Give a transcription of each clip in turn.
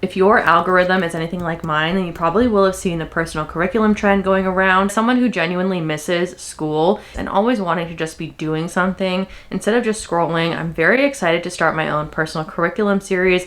If your algorithm is anything like mine, then you probably will have seen the personal curriculum trend going around. Someone who genuinely misses school and always wanting to just be doing something instead of just scrolling, I'm very excited to start my own personal curriculum series.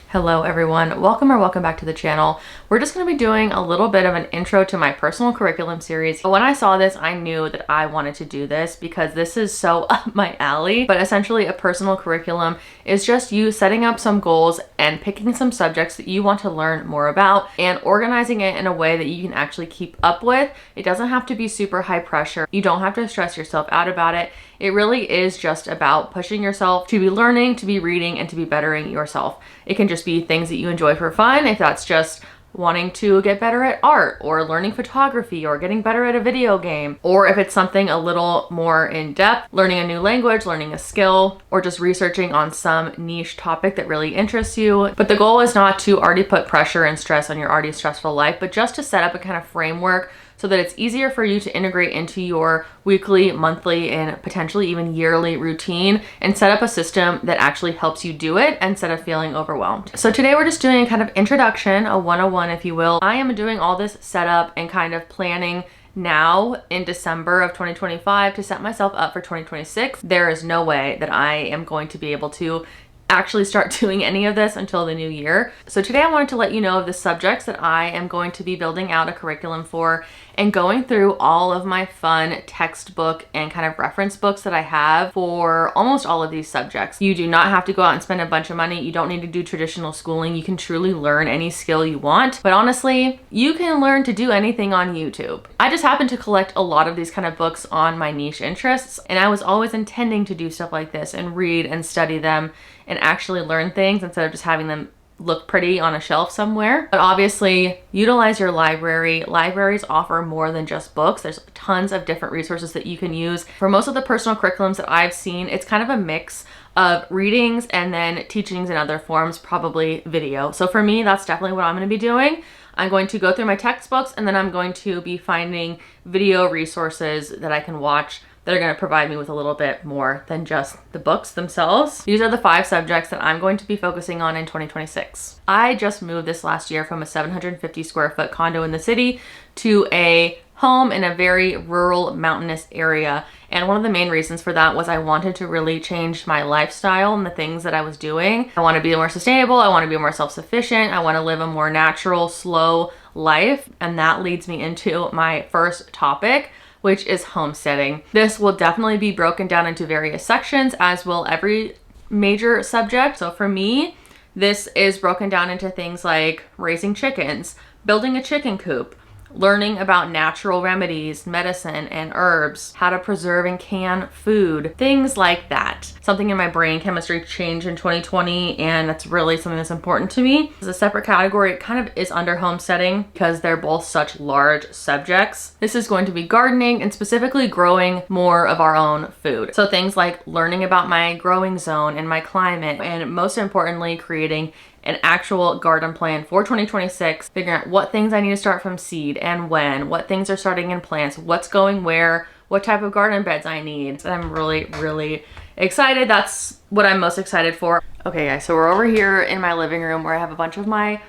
Hello everyone, welcome back to the channel. We're just going to be doing a little bit of an intro to my personal curriculum series. When I saw this, I knew that I wanted to do this because this is so up my alley. But essentially a personal curriculum is just you setting up some goals and picking some subjects that you want to learn more about and organizing it in a way that you can actually keep up with. It doesn't have to be super high pressure. You don't have to stress yourself out about it. It really is just about pushing yourself to be learning, to be reading, and to be bettering yourself. It can just be things that you enjoy for fun, if that's just wanting to get better at art or learning photography or getting better at a video game, or if it's something a little more in depth, learning a new language, learning a skill, or just researching on some niche topic that really interests you. But the goal is not to already put pressure and stress on your already stressful life, but just to set up a kind of framework so that it's easier for you to integrate into your weekly, monthly, and potentially even yearly routine and set up a system that actually helps you do it instead of feeling overwhelmed. So today we're just doing a kind of introduction, a 101 if you will. I am doing all this setup and kind of planning now in December of 2025 to set myself up for 2026. There is no way that I am going to be able to actually start doing any of this until the new year. So today I wanted to let you know of the subjects that I am going to be building out a curriculum for and going through all of my fun textbook and kind of reference books that I have for almost all of these subjects. You do not have to go out and spend a bunch of money. You don't need to do traditional schooling. You can truly learn any skill you want. But honestly, you can learn to do anything on YouTube. I just happen to collect a lot of these kind of books on my niche interests, and I was always intending to do stuff like this and read and study them and actually learn things instead of just having them look pretty on a shelf somewhere. But obviously, utilize your library. Libraries offer more than just books. There's tons of different resources that you can use. For most of the personal curriculums that I've seen, it's kind of a mix of readings and then teachings in other forms, probably video. So for me, that's definitely what I'm going to be doing. I'm going to go through my textbooks and then I'm going to be finding video resources that I can watch that are going to provide me with a little bit more than just the books themselves. These are the 5 subjects that I'm going to be focusing on in 2026. I just moved this last year from a 750 square foot condo in the city to a home in a very rural mountainous area. And one of the main reasons for that was I wanted to really change my lifestyle and the things that I was doing. I want to be more sustainable. I want to be more self-sufficient. I want to live a more natural, slow life. And that leads me into my first topic, which is homesteading. This will definitely be broken down into various sections, as will every major subject. So for me, this is broken down into things like raising chickens, building a chicken coop, learning about natural remedies, medicine, and herbs, how to preserve and can food, things like that. Something in my brain chemistry changed in 2020, and that's really something that's important to me. As a separate category, it kind of is under homesteading because they're both such large subjects. This is going to be gardening and specifically growing more of our own food. So things like learning about my growing zone and my climate, and most importantly, creating an actual garden plan for 2026, figuring out what things I need to start from seed and when, what things are starting in plants, what's going where, what type of garden beds I need. And I'm really excited. That's what I'm most excited for. Okay guys, so we're over here in my living room where I have a bunch of my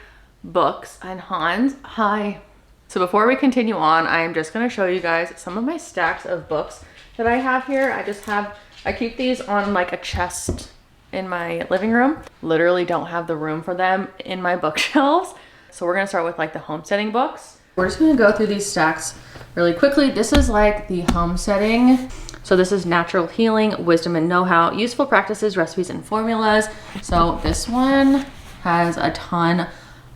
books, and Hans, hi. So before we continue on, I am just gonna show you guys some of my stacks of books that I have here. I keep these on like a chest in my living room. Literally don't have the room for them in my bookshelves. So we're gonna start with like the homesteading books. We're just gonna go through these stacks really quickly. This is like the homesteading. So this is natural healing, wisdom and know-how, useful practices, recipes and formulas. So this one has a ton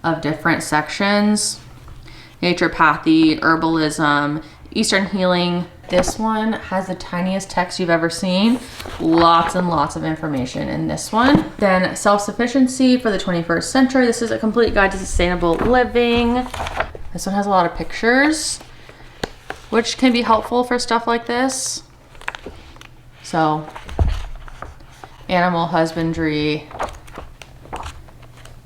of different sections. Naturopathy, herbalism, Eastern healing. This one has the tiniest text you've ever seen. Lots and lots of information in this one. Then self-sufficiency for the 21st century. This is a complete guide to sustainable living. This one has a lot of pictures, which can be helpful for stuff like this. So, animal husbandry,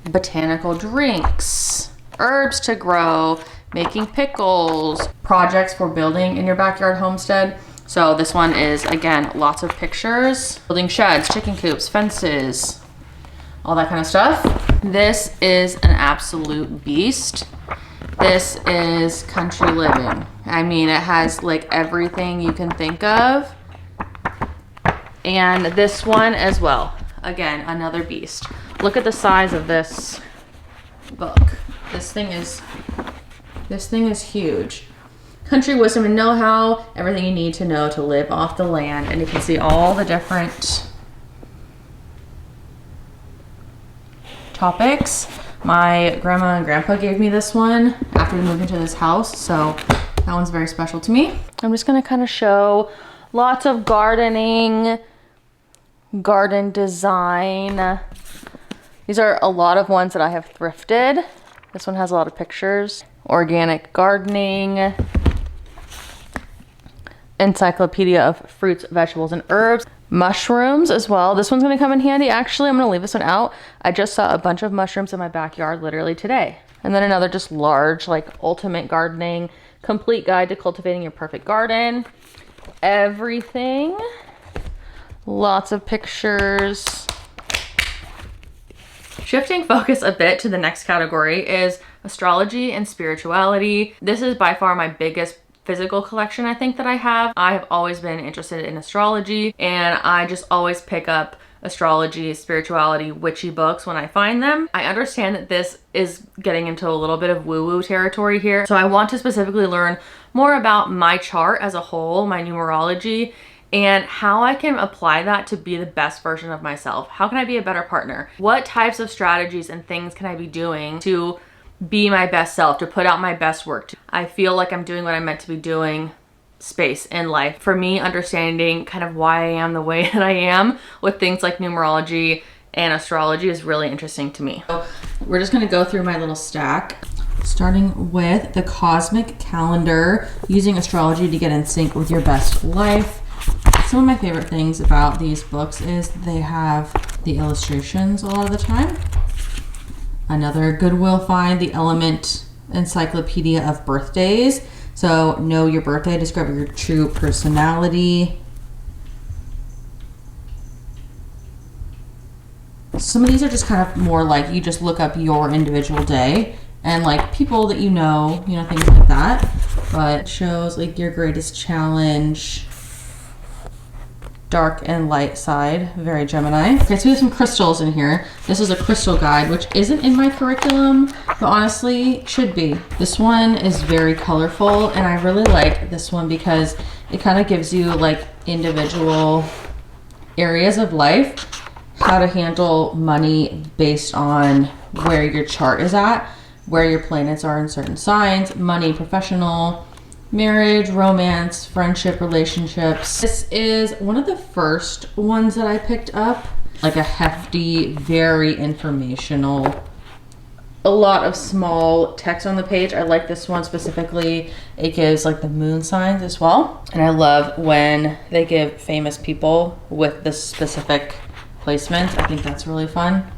botanical drinks, herbs to grow, making pickles, projects for building in your backyard homestead. So this one is, again, lots of pictures, building sheds, chicken coops, fences, all that kind of stuff. This is an absolute beast. This is country living. I mean, it has like everything you can think of. And this one as well. Again, another beast. Look at the size of this book. This thing is huge. Country wisdom and know-how, everything you need to know to live off the land. And you can see all the different topics. My grandma and grandpa gave me this one after we moved into this house, so that one's very special to me. I'm just gonna kind of show lots of gardening, garden design. These are a lot of ones that I have thrifted. This one has a lot of pictures. Organic gardening. Encyclopedia of fruits, vegetables, and herbs. Mushrooms as well. This one's gonna come in handy. Actually, I'm gonna leave this one out. I just saw a bunch of mushrooms in my backyard literally today. And then another just large, like ultimate gardening, complete guide to cultivating your perfect garden. Everything. Lots of pictures. Shifting focus a bit to the next category is astrology and spirituality. This is by far my biggest physical collection I think that I have. I have always been interested in astrology, and I just always pick up astrology, spirituality, witchy books when I find them. I understand that this is getting into a little bit of woo-woo territory here, so I want to specifically learn more about my chart as a whole, my numerology, and how I can apply that to be the best version of myself. How can I be a better partner? What types of strategies and things can I be doing to be my best self, to put out my best work? I feel like I'm doing what I'm meant to be doing space in life. For me, understanding kind of why I am the way that I am with things like numerology and astrology is really interesting to me. So we're just gonna go through my little stack, starting with the cosmic calendar, using astrology to get in sync with your best life. Some of my favorite things about these books is they have the illustrations a lot of the time. Another Goodwill find, the Element Encyclopedia of Birthdays. So know your birthday, discover your true personality. Some of these are just kind of more like you just look up your individual day and like people that you know, things like that. But it shows like your greatest challenge, dark and light side, very Gemini. Okay, so we have some crystals in here. This is a crystal guide, which isn't in my curriculum, but honestly should be. This one is very colorful, and I really like this one because it kind of gives you like individual areas of life, how to handle money based on where your chart is at, where your planets are in certain signs, money, professional, marriage, romance, friendship, relationships. This is one of the first ones that I picked up. Like a hefty, very informational, a lot of small text on the page. I like this one specifically. It gives like the moon signs as well. And I love when they give famous people with this specific placement. I think that's really fun.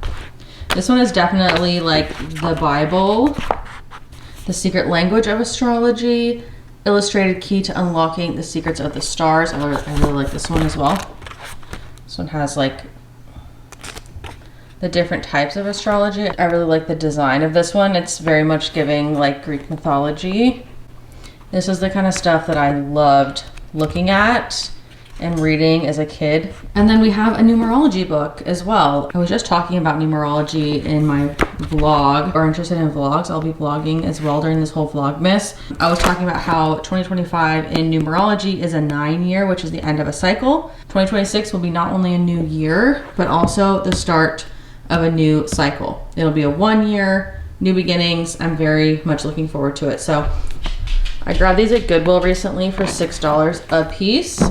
This one is definitely like the Bible, the secret language of astrology, illustrated key to unlocking the secrets of the stars. I really like this one as well. This one has like the different types of astrology. I really like the design of this one. It's very much giving like Greek mythology. This is the kind of stuff that I loved looking at and reading as a kid. And then we have a numerology book as well. I was just talking about numerology in my vlog, or interested in vlogs. I'll be vlogging as well during this whole Vlogmas. I was talking about how 2025 in numerology is a 9-year, which is the end of a cycle. 2026 will be not only a new year, but also the start of a new cycle. It'll be a 1-year, new beginnings. I'm very much looking forward to it. So I grabbed these at Goodwill recently for $6 a piece.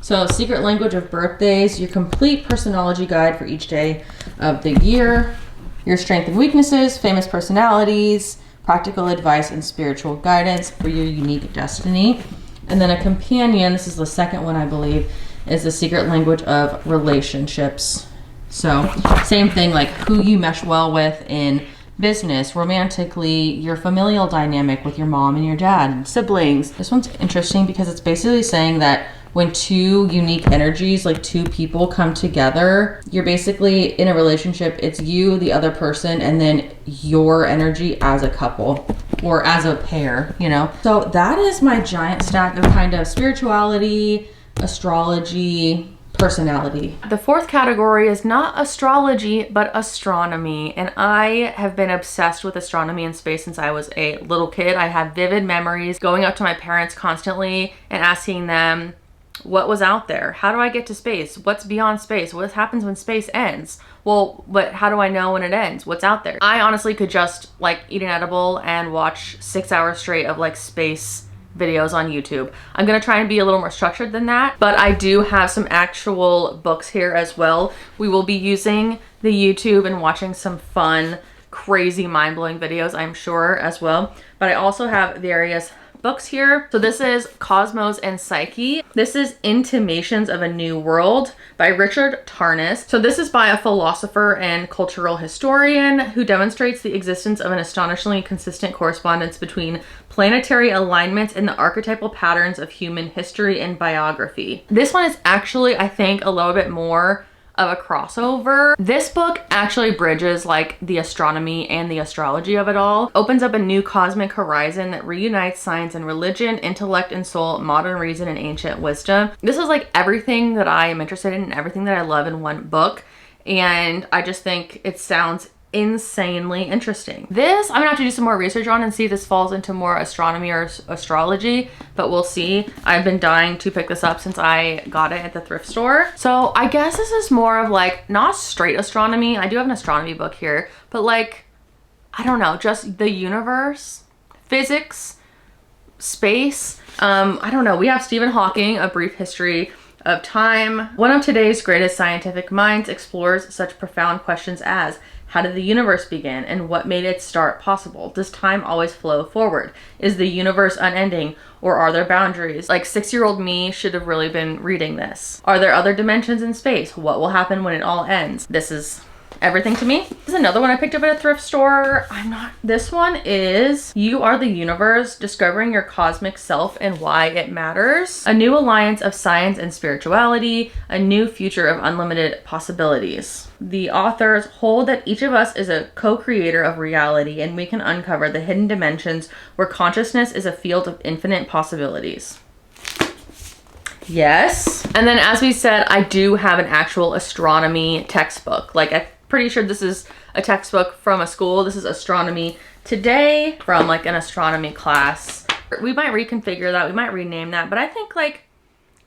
So secret language of birthdays, your complete personology guide for each day of the year, your strengths and weaknesses, famous personalities, practical advice and spiritual guidance for your unique destiny. And then a companion, this is the second one I believe, is the secret language of relationships. So same thing, like who you mesh well with in business, romantically, your familial dynamic with your mom and your dad and siblings. This one's interesting because it's basically saying that when two unique energies, like two people come together, you're basically in a relationship. It's you, the other person, and then your energy as a couple or as a pair, you know? So that is my giant stack of kind of spirituality, astrology, personality. The fourth category is not astrology, but astronomy. And I have been obsessed with astronomy and space since I was a little kid. I have vivid memories going up to my parents constantly and asking them, what was out there? How do I get to space? What's beyond space? What happens when space ends? Well, but how do I know when it ends? What's out there? I honestly could just like eat an edible and watch 6 hours straight of like space videos on YouTube. I'm gonna try and be a little more structured than that, but I do have some actual books here as well. We will be using the YouTube and watching some fun, crazy, mind-blowing videos, I'm sure, as well. But I also have various books here. So this is Cosmos and Psyche. This is Intimations of a New World by Richard Tarnas. So this is by a philosopher and cultural historian who demonstrates the existence of an astonishingly consistent correspondence between planetary alignments and the archetypal patterns of human history and biography. This one is actually, I think, a little bit more of a crossover. This book actually bridges like the astronomy and the astrology of it all. Opens up a new cosmic horizon that reunites science and religion, intellect and soul, modern reason and ancient wisdom. This is like everything that I am interested in and everything that I love in one book. And I just think it sounds insanely interesting. This I'm gonna have to do some more research on and see if this falls into more astronomy or astrology, but we'll see. I've been dying to pick this up since I got it at the thrift store. So I guess this is more of like not straight astronomy. I do have an astronomy book here, but like, I don't know, just the universe, physics, space. I don't know. We have Stephen Hawking, A Brief History of Time. One of today's greatest scientific minds explores such profound questions as, how did the universe begin and what made its start possible? Does time always flow forward? Is the universe unending or are there boundaries? Like 6-year-old me should have really been reading this. Are there other dimensions in space? What will happen when it all ends? This is everything to me. This is another one I picked up at a thrift store. This one is You Are the Universe, Discovering Your Cosmic Self and Why It Matters. A new alliance of science and spirituality, a new future of unlimited possibilities. The authors hold that each of us is a co-creator of reality and we can uncover the hidden dimensions where consciousness is a field of infinite possibilities. Yes. And then as we said, I do have an actual astronomy textbook. Like I'm pretty sure this is a textbook from a school. This is Astronomy Today from like an astronomy class. We might reconfigure that. We might rename that. But I think like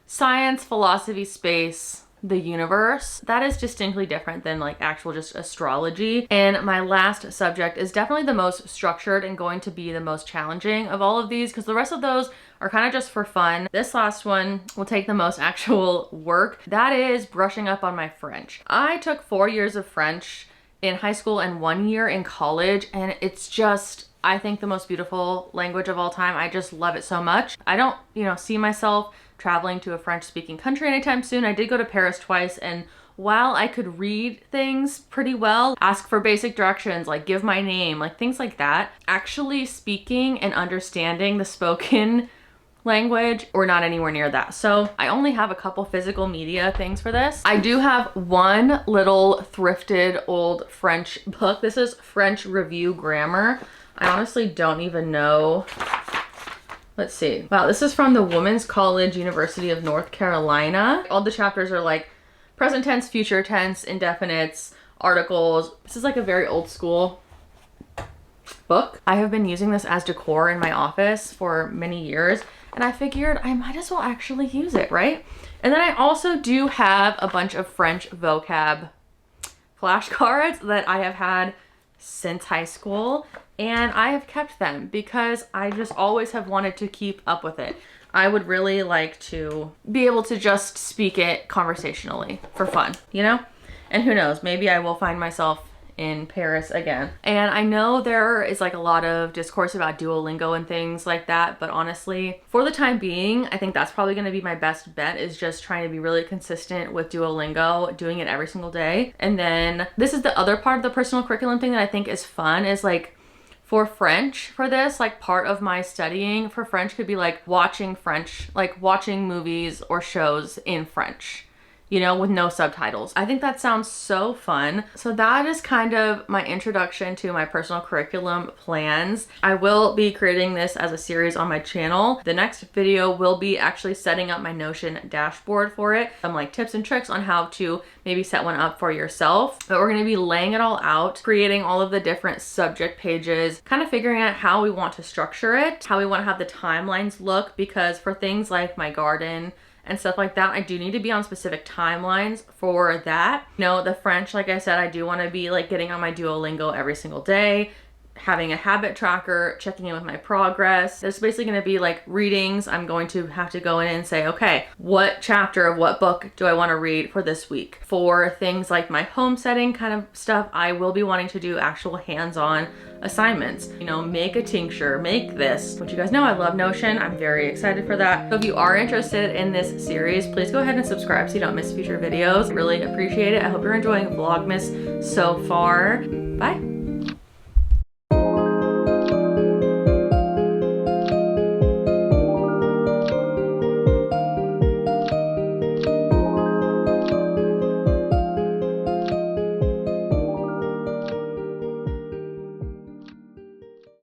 science, philosophy, space, the universe, that is distinctly different than like actual just astrology. And my last subject is definitely the most structured and going to be the most challenging of all of these because the rest of those are kind of just for fun. This last one will take the most actual work. That is brushing up on my French. I took 4 years of French in high school and 1 year in college, and it's just, I think, the most beautiful language of all time. I just love it so much. I don't, see myself traveling to a French-speaking country anytime soon. I did go to Paris twice, and while I could read things pretty well, ask for basic directions, like give my name, like things like that, actually speaking and understanding the spoken language, we're not anywhere near that. So I only have a couple physical media things for this. I do have one little thrifted old French book. This is French Review Grammar. I honestly don't even know. Let's see. Wow, this is from the Women's College, University of North Carolina. All the chapters are like present tense, future tense, indefinites, articles. This is like a very old school book. I have been using this as decor in my office for many years, and I figured I might as well actually use it, right? And then I also do have a bunch of French vocab flashcards that I have had since high school, and I have kept them because I just always have wanted to keep up with it. I would really like to be able to just speak it conversationally for fun, And who knows, maybe I will find myself in Paris again. And I know there is like a lot of discourse about Duolingo and things like that, but honestly, for the time being, I think that's probably gonna be my best bet, is just trying to be really consistent with Duolingo, doing it every single day. And then this is the other part of the personal curriculum thing that I think is fun, is like For French, for this, like part of my studying for French could be like watching French, like watching movies or shows in French, you know, with no subtitles. I think that sounds so fun. So that is kind of my introduction to my personal curriculum plans. I will be creating this as a series on my channel. The next video will be actually setting up my Notion dashboard for it. Some like tips and tricks on how to maybe set one up for yourself. But we're gonna be laying it all out, creating all of the different subject pages, kind of figuring out how we want to structure it, how we want to have the timelines look, because for things like my garden and stuff like that, I do need to be on specific timelines for that. You know, the French, like I said, I do want to be like getting on my Duolingo every single day, having a habit tracker, checking in with my progress. There's basically going to be like readings. I'm going to have to go in and say, okay, what chapter of what book do I want to read for this week? For things like my homesteading kind of stuff, I will be wanting to do actual hands-on assignments. You know, make a tincture, make this. But you guys know I love Notion. I'm very excited for that. So if you are interested in this series, please go ahead and subscribe so you don't miss future videos. Really appreciate it. I hope you're enjoying Vlogmas so far. Bye.